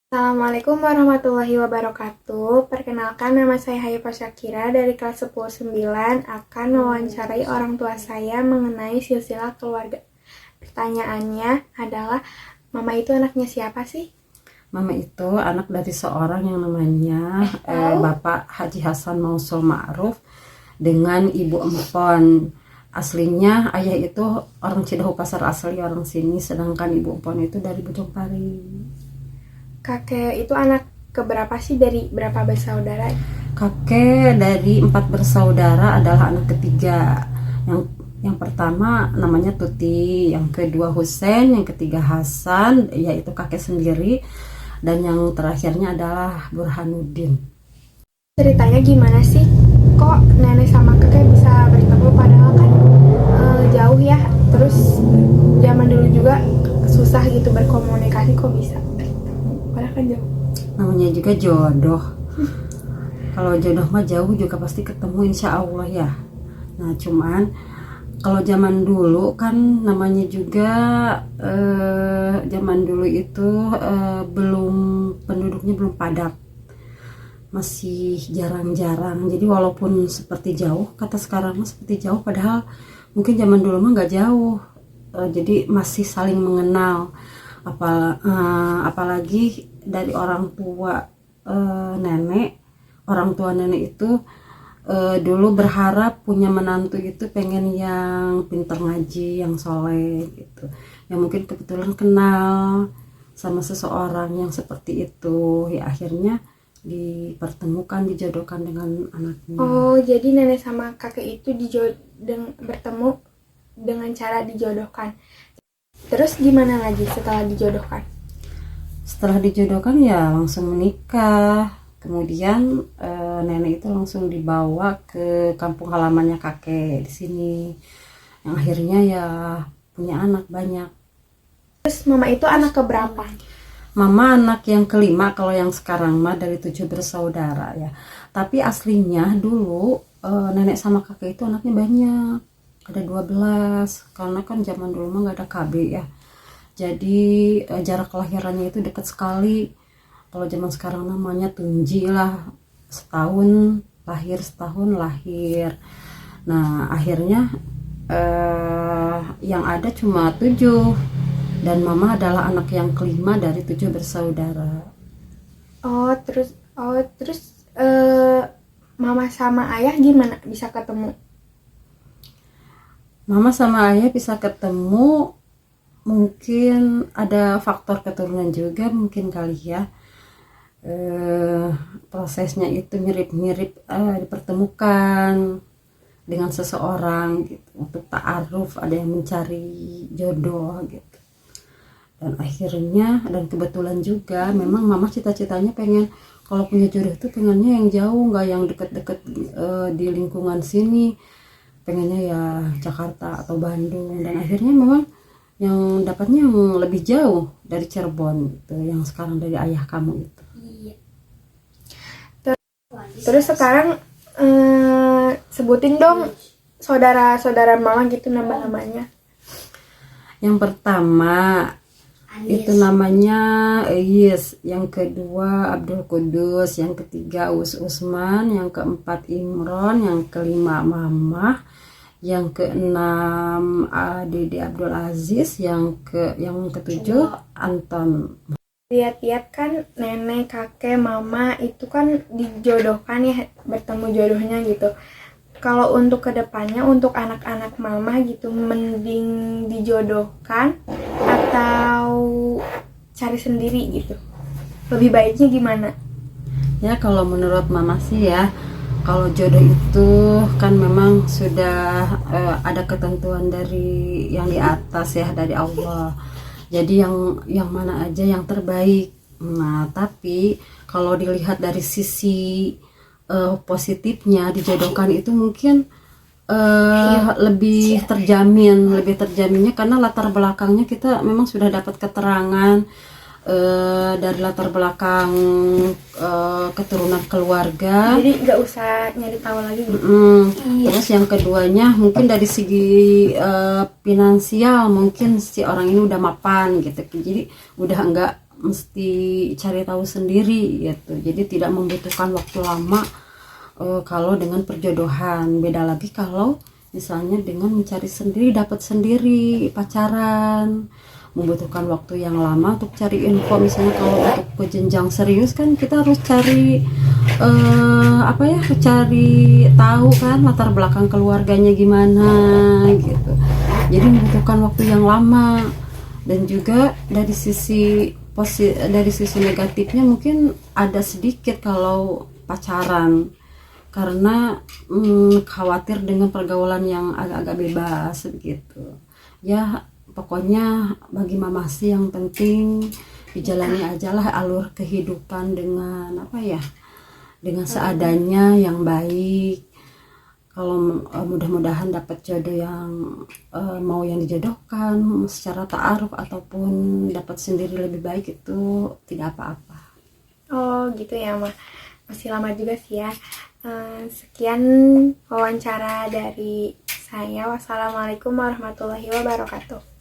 Assalamualaikum warahmatullahi wabarakatuh. Perkenalkan, nama saya Hayfa Syakira dari kelas 10-9 akan mewawancarai orang tua saya mengenai silsilah keluarga. Pertanyaannya adalah, Mama itu anaknya siapa sih? Mama itu anak dari seorang yang namanya Bapak Haji Hasan Mausul Ma'ruf dengan Ibu Empon. Aslinya ayah itu orang Cidahu Pasar, asli orang sini, sedangkan Ibu Empon itu dari Bojongpari. Kakek itu anak keberapa sih, dari berapa bersaudara? Kakek dari 4 bersaudara adalah anak ketiga. Yang pertama namanya Tuti, yang kedua Husein, yang ketiga Hasan, yaitu kakek sendiri, dan yang terakhirnya adalah Burhanuddin. Ceritanya gimana sih? Kok nenek sama kakek bisa bertemu padahal kan jauh ya? Terus zaman dulu juga susah gitu berkomunikasi, kok bisa? Padahal kan jauh. Namanya juga jodoh. Kalau jodoh mah jauh juga pasti ketemu, insya Allah ya. Nah cuman kalau zaman dulu kan namanya juga zaman dulu itu belum, penduduknya belum padat, masih jarang-jarang. Jadi walaupun seperti jauh, kata sekarang mah seperti jauh, padahal mungkin zaman dulu mah nggak jauh. Jadi masih saling mengenal. Apalagi dari orang tua nenek, orang tua nenek itu dulu berharap punya menantu itu pengen yang pintar ngaji, yang soleh gitu, yang mungkin kebetulan kenal sama seseorang yang seperti itu, ya akhirnya dipertemukan, dijodohkan dengan anaknya. Oh, jadi nenek sama kakek itu bertemu dengan cara dijodohkan. Terus gimana lagi setelah dijodohkan? Setelah dijodohkan ya langsung menikah. Kemudian nenek itu langsung dibawa ke kampung halamannya kakek di sini. Yang akhirnya ya punya anak banyak. Terus Mama itu anak keberapa? Mama anak yang kelima, kalau yang sekarang mah dari 7 bersaudara ya. Tapi aslinya dulu nenek sama kakek itu anaknya banyak. Ada 12, karena kan zaman dulu mah gak ada KB ya. Jadi jarak kelahirannya itu dekat sekali. Kalau zaman sekarang namanya tunji lah, setahun lahir, setahun lahir. Nah akhirnya yang ada cuma 7, dan mama adalah anak yang kelima dari 7 bersaudara. Oh terus Mama sama Ayah gimana bisa ketemu? Mama sama ayah bisa ketemu, mungkin ada faktor keturunan juga mungkin kali ya. Prosesnya itu mirip-mirip dipertemukan dengan seseorang gitu, untuk ta'aruf, ada yang mencari jodoh gitu. Dan akhirnya, dan kebetulan juga memang mama cita-citanya pengen kalau punya jodoh itu pengennya yang jauh, nggak yang deket-deket di lingkungan sini, pengennya ya Jakarta atau Bandung. Dan akhirnya memang yang dapatnya yang lebih jauh dari Cirebon gitu, yang sekarang dari ayah kamu itu. Terus sekarang sebutin dong saudara-saudara Mama gitu nama-namanya. Yang pertama itu namanya Yes, yang kedua Abdul Kudus, yang ketiga Usman, yang keempat Imron, yang kelima Mama, yang keenam Dede Abdul Aziz, yang ketujuh Anton. Lihat-lihat kan nenek, kakek, mama itu kan dijodohkan ya, bertemu jodohnya gitu. Kalau untuk kedepannya, untuk anak-anak mama gitu, mending dijodohkan atau cari sendiri gitu? Lebih baiknya gimana? Ya kalau menurut mama sih ya, kalau jodoh itu kan memang sudah ada ketentuan dari yang di atas ya, dari Allah. Jadi yang mana aja yang terbaik. Nah tapi kalau dilihat dari sisi positifnya, dijodohkan itu mungkin lebih terjaminnya karena latar belakangnya kita memang sudah dapat keterangan dari latar belakang keturunan keluarga. Jadi nggak usah nyari tahu lagi gitu. Terus yang keduanya mungkin dari segi finansial, mungkin si orang ini udah mapan gitu, jadi udah enggak mesti cari tahu sendiri gitu. Jadi tidak membutuhkan waktu lama kalau dengan perjodohan. Beda lagi kalau misalnya dengan mencari sendiri, dapat sendiri, pacaran, membutuhkan waktu yang lama untuk cari info. Misalnya kalau untuk ke jenjang serius kan kita harus cari cari tahu kan latar belakang keluarganya gimana gitu. Jadi membutuhkan waktu yang lama. Dan juga dari sisi negatifnya mungkin ada sedikit kalau pacaran, karena khawatir dengan pergaulan yang agak-agak bebas gitu ya. Pokoknya bagi mama sih yang penting dijalani aja lah alur kehidupan dengan dengan seadanya yang baik. Kalau mudah-mudahan dapat jodoh yang mau yang dijodohkan secara ta'aruf ataupun dapat sendiri lebih baik, itu tidak apa-apa. Oh gitu ya Ma, masih lama juga sih ya. Sekian wawancara dari saya. Wassalamualaikum warahmatullahi wabarakatuh.